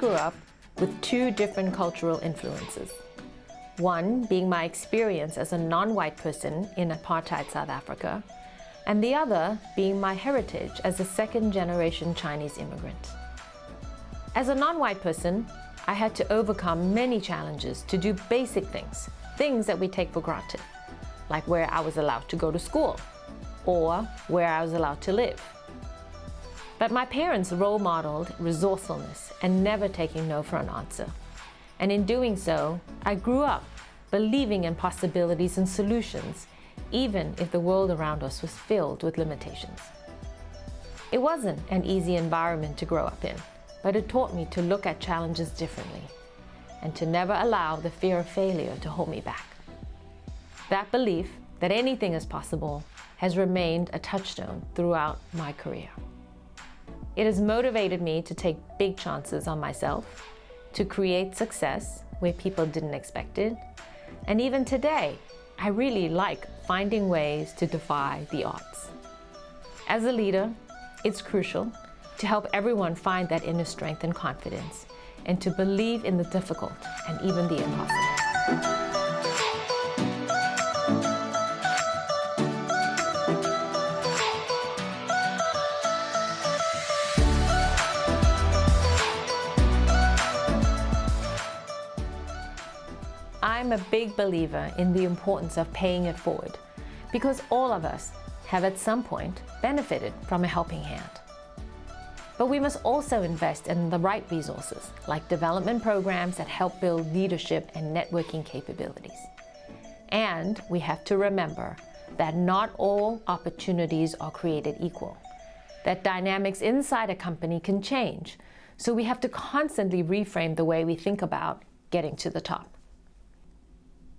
grew up with two different cultural influences. One being my experience as a non-white person in apartheid South Africa, and the other being my heritage as a second-generation Chinese immigrant. As a non-white person, I had to overcome many challenges to do basic things that we take for granted, like where I was allowed to go to school, or where I was allowed to live. But my parents role modeled resourcefulness and never taking no for an answer. And in doing so, I grew up believing in possibilities and solutions, even if the world around us was filled with limitations. It wasn't an easy environment to grow up in, but it taught me to look at challenges differently and to never allow the fear of failure to hold me back. That belief that anything is possible has remained a touchstone throughout my career. It has motivated me to take big chances on myself, to create success where people didn't expect it, and even today, I really like finding ways to defy the odds. As a leader, it's crucial to help everyone find that inner strength and confidence, and to believe in the difficult and even the impossible. I'm a big believer in the importance of paying it forward, because all of us have at some point benefited from a helping hand. But we must also invest in the right resources, like development programs that help build leadership and networking capabilities. And we have to remember that not all opportunities are created equal, that dynamics inside a company can change, so we have to constantly reframe the way we think about getting to the top.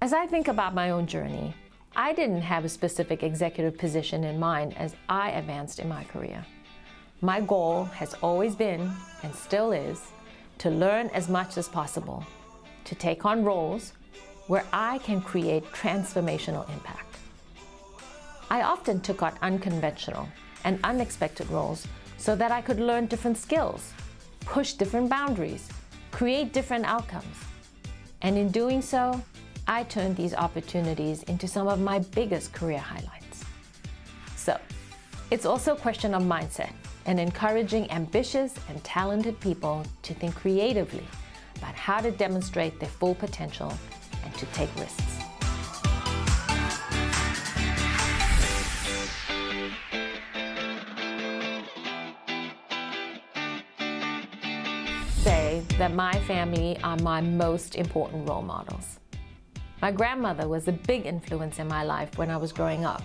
As I think about my own journey, I didn't have a specific executive position in mind as I advanced in my career. My goal has always been, and still is, to learn as much as possible, to take on roles where I can create transformational impact. I often took on unconventional and unexpected roles so that I could learn different skills, push different boundaries, create different outcomes. And in doing so, I turned these opportunities into some of my biggest career highlights. So, it's also a question of mindset and encouraging ambitious and talented people to think creatively about how to demonstrate their full potential and to take risks. Say that my family are my most important role models. My grandmother was a big influence in my life when I was growing up,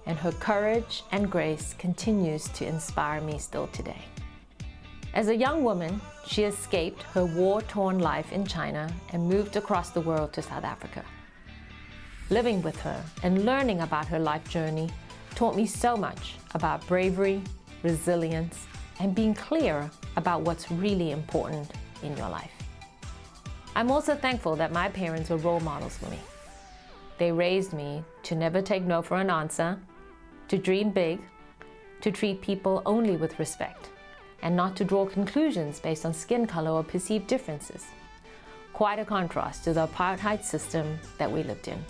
and her courage and grace continues to inspire me still today. As a young woman, she escaped her war-torn life in China and moved across the world to South Africa. Living with her and learning about her life journey taught me so much about bravery, resilience, and being clear about what's really important in your life. I'm also thankful that my parents were role models for me. They raised me to never take no for an answer, to dream big, to treat people only with respect, and not to draw conclusions based on skin color or perceived differences. Quite a contrast to the apartheid system that we lived in.